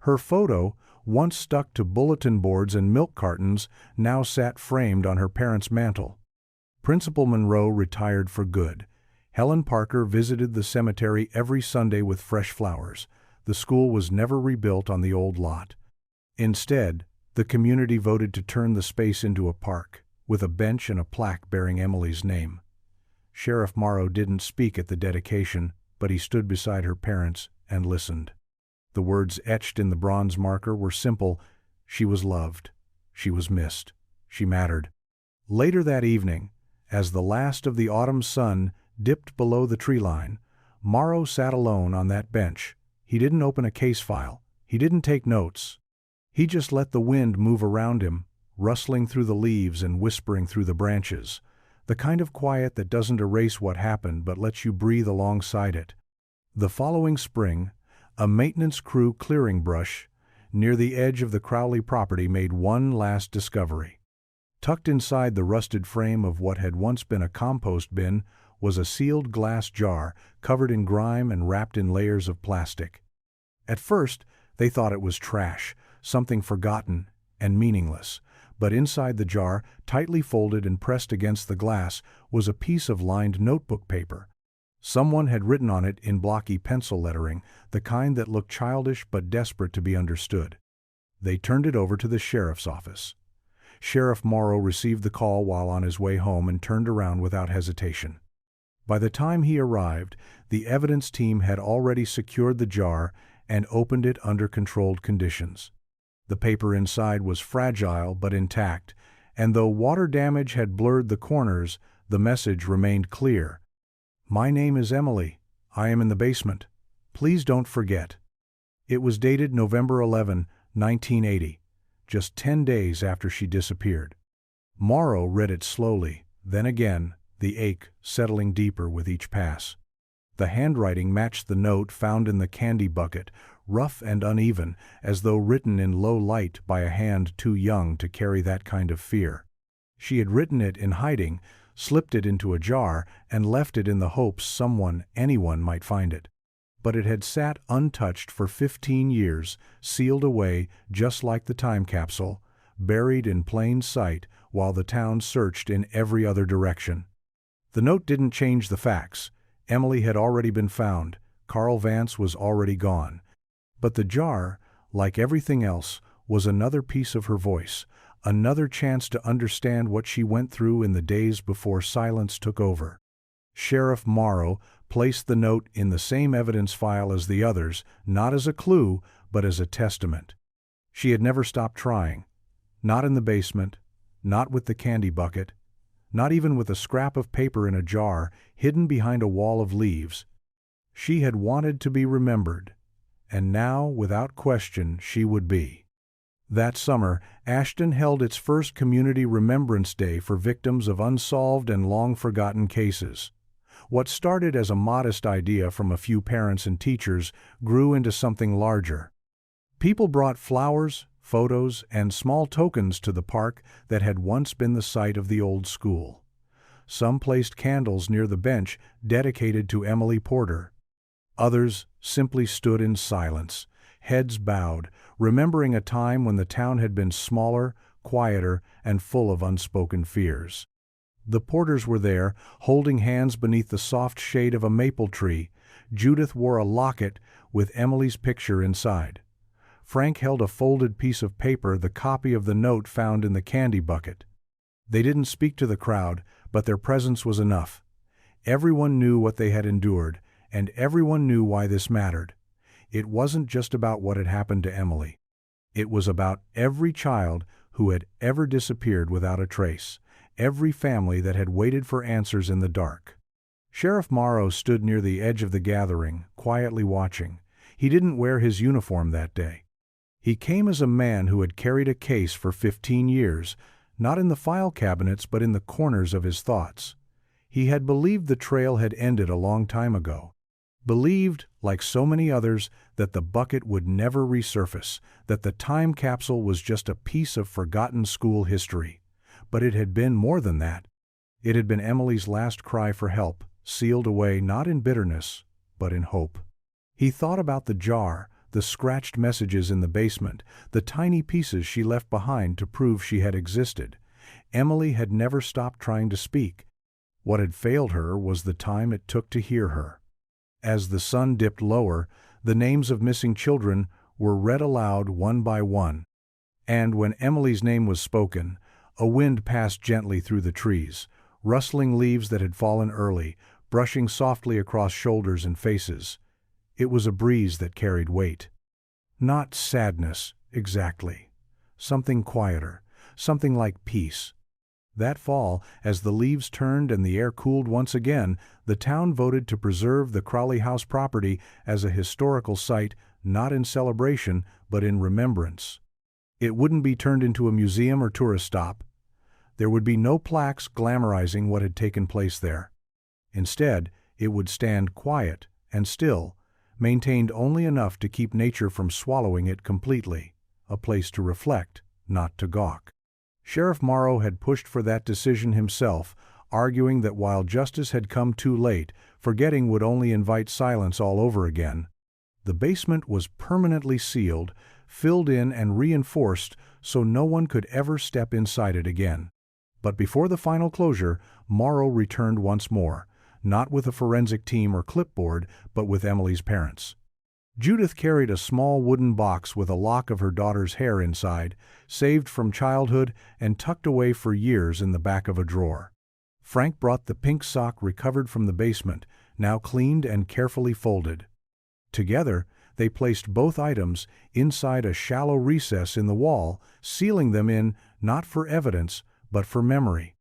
Her photo, once stuck to bulletin boards and milk cartons, now sat framed on her parents' mantel. Principal Monroe retired for good. Helen Parker visited the cemetery every Sunday with fresh flowers. The school was never rebuilt on the old lot. Instead, the community voted to turn the space into a park, with a bench and a plaque bearing Emily's name. Sheriff Morrow didn't speak at the dedication, but he stood beside her parents and listened. The words etched in the bronze marker were simple. She was loved. She was missed. She mattered. Later that evening, as the last of the autumn sun dipped below the tree line, Morrow sat alone on that bench. He didn't open a case file. He didn't take notes. He just let the wind move around him, rustling through the leaves and whispering through the branches. The kind of quiet that doesn't erase what happened but lets you breathe alongside it. The following spring, a maintenance crew clearing brush near the edge of the Crowley property made one last discovery. Tucked inside the rusted frame of what had once been a compost bin was a sealed glass jar covered in grime and wrapped in layers of plastic. At first, they thought it was trash, something forgotten and meaningless. But inside the jar, tightly folded and pressed against the glass, was a piece of lined notebook paper. Someone had written on it in blocky pencil lettering, the kind that looked childish but desperate to be understood. They turned it over to the sheriff's office. Sheriff Morrow received the call while on his way home and turned around without hesitation. By the time he arrived, the evidence team had already secured the jar and opened it under controlled conditions. The paper inside was fragile but intact, and though water damage had blurred the corners, the message remained clear. "My name is Emily. I am in the basement. Please don't forget." It was dated November 11, 1980, just 10 days after she disappeared. Morrow read it slowly, then again, the ache settling deeper with each pass. The handwriting matched the note found in the candy bucket, rough and uneven, as though written in low light by a hand too young to carry that kind of fear. She had written it in hiding, slipped it into a jar, and left it in the hopes anyone might find it. But it had sat untouched for 15 years, sealed away just like the time capsule, buried in plain sight while the town searched in every other direction. The note didn't change the facts. Emily had already been found. Carl Vance was already gone. But the jar, like everything else, was another piece of her voice, another chance to understand what she went through in the days before silence took over. Sheriff Morrow placed the note in the same evidence file as the others, not as a clue, but as a testament. She had never stopped trying. Not in the basement, not with the candy bucket, not even with a scrap of paper in a jar hidden behind a wall of leaves. She had wanted to be remembered. And now, without question, she would be. That summer, Ashton held its first Community Remembrance Day for victims of unsolved and long-forgotten cases. What started as a modest idea from a few parents and teachers grew into something larger. People brought flowers, photos, and small tokens to the park that had once been the site of the old school. Some placed candles near the bench dedicated to Emily Porter. Others simply stood in silence, heads bowed, remembering a time when the town had been smaller, quieter, and full of unspoken fears. The Porters were there, holding hands beneath the soft shade of a maple tree. Judith wore a locket with Emily's picture inside. Frank held a folded piece of paper, the copy of the note found in the candy bucket. They didn't speak to the crowd, but their presence was enough. Everyone knew what they had endured, And everyone knew why this mattered. It wasn't just about what had happened to Emily. It was about every child who had ever disappeared without a trace, every family that had waited for answers in the dark. Sheriff Morrow stood near the edge of the gathering, quietly watching. He didn't wear his uniform that day. He came as a man who had carried a case for 15 years, not in the file cabinets but in the corners of his thoughts. He had believed the trail had ended a long time ago. Believed, like so many others, that the bucket would never resurface, that the time capsule was just a piece of forgotten school history. But it had been more than that. It had been Emily's last cry for help, sealed away not in bitterness, but in hope. He thought about the jar, the scratched messages in the basement, the tiny pieces she left behind to prove she had existed. Emily had never stopped trying to speak. What had failed her was the time it took to hear her. As the sun dipped lower, the names of missing children were read aloud one by one. And when Emily's name was spoken, a wind passed gently through the trees, rustling leaves that had fallen early, brushing softly across shoulders and faces. It was a breeze that carried weight. Not sadness, exactly. Something quieter, something like peace. That fall, as the leaves turned and the air cooled once again, the town voted to preserve the Crowley House property as a historical site, not in celebration, but in remembrance. It wouldn't be turned into a museum or tourist stop. There would be no plaques glamorizing what had taken place there. Instead, it would stand quiet and still, maintained only enough to keep nature from swallowing it completely, a place to reflect, not to gawk. Sheriff Morrow had pushed for that decision himself, arguing that while justice had come too late, forgetting would only invite silence all over again. The basement was permanently sealed, filled in and reinforced so no one could ever step inside it again. But before the final closure, Morrow returned once more, not with a forensic team or clipboard, but with Emily's parents. Judith carried a small wooden box with a lock of her daughter's hair inside, saved from childhood and tucked away for years in the back of a drawer. Frank brought the pink sock recovered from the basement, now cleaned and carefully folded. Together, they placed both items inside a shallow recess in the wall, sealing them in not for evidence, but for memory.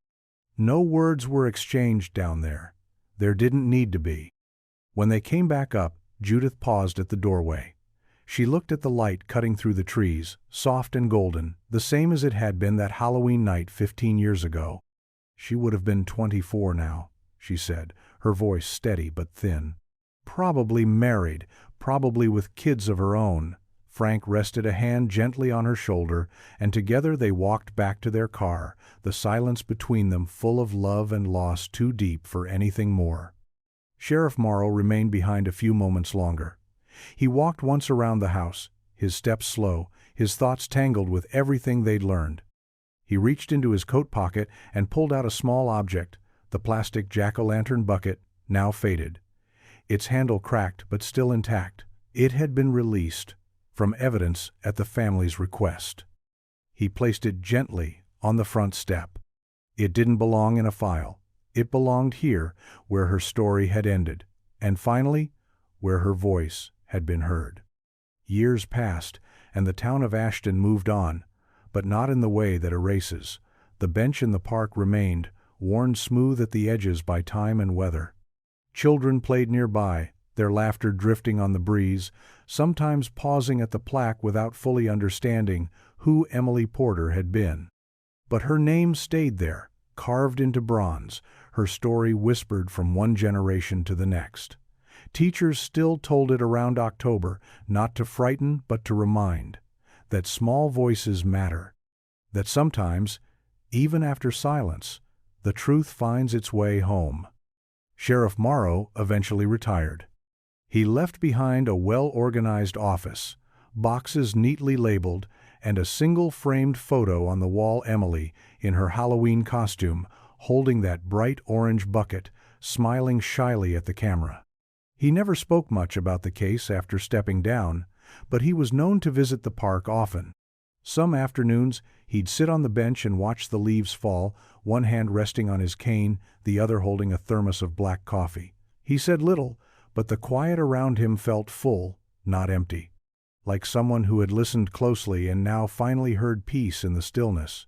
No words were exchanged down there. There didn't need to be. When they came back up, Judith paused at the doorway. She looked at the light cutting through the trees, soft and golden, the same as it had been that Halloween night 15 years ago. She would have been 24 now, she said, her voice steady but thin. Probably married, probably with kids of her own. Frank rested a hand gently on her shoulder, and together they walked back to their car, the silence between them full of love and loss too deep for anything more. Sheriff Morrow remained behind a few moments longer. He walked once around the house, his steps slow, his thoughts tangled with everything they'd learned. He reached into his coat pocket and pulled out a small object, the plastic jack-o'-lantern bucket, now faded. Its handle cracked but still intact. It had been released from evidence at the family's request. He placed it gently on the front step. It didn't belong in a file. It belonged here, where her story had ended, and finally, where her voice had been heard. Years passed, and the town of Ashton moved on, but not in the way that erases. The bench in the park remained, worn smooth at the edges by time and weather. Children played nearby, their laughter drifting on the breeze, sometimes pausing at the plaque without fully understanding who Emily Porter had been. But her name stayed there, carved into bronze, her story whispered from one generation to the next. Teachers still told it around October, not to frighten but to remind, that small voices matter, that sometimes, even after silence, the truth finds its way home. Sheriff Morrow eventually retired. He left behind a well-organized office, boxes neatly labeled, and a single framed photo on the wall. Emily, in her Halloween costume, holding that bright orange bucket, smiling shyly at the camera. He never spoke much about the case after stepping down, but he was known to visit the park often. Some afternoons, he'd sit on the bench and watch the leaves fall, one hand resting on his cane, the other holding a thermos of black coffee. He said little, But the quiet around him felt full, not empty, like someone who had listened closely and now finally heard peace in the stillness.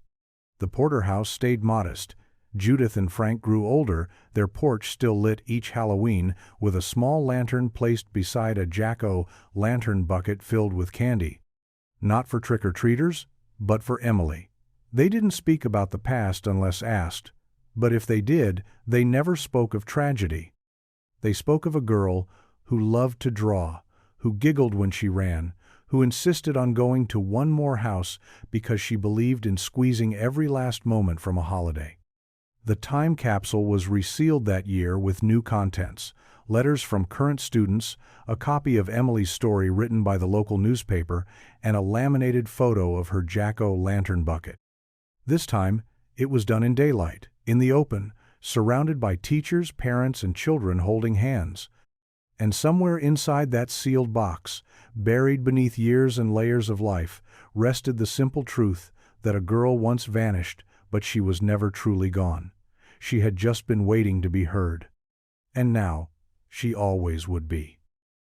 The Porterhouse stayed modest. Judith and Frank grew older, their porch still lit each Halloween with a small lantern placed beside a jack-o'-lantern bucket filled with candy. Not for trick-or-treaters, but for Emily. They didn't speak about the past unless asked, but if they did, they never spoke of tragedy. They spoke of a girl who loved to draw, who giggled when she ran, who insisted on going to one more house because she believed in squeezing every last moment from a holiday. The time capsule was resealed that year with new contents: letters from current students, a copy of Emily's story written by the local newspaper, and a laminated photo of her jack-o'-lantern bucket. This time, it was done in daylight, in the open, surrounded by teachers, parents, and children holding hands. And somewhere inside that sealed box, buried beneath years and layers of life, rested the simple truth that a girl once vanished, but she was never truly gone. She had just been waiting to be heard. And now, she always would be.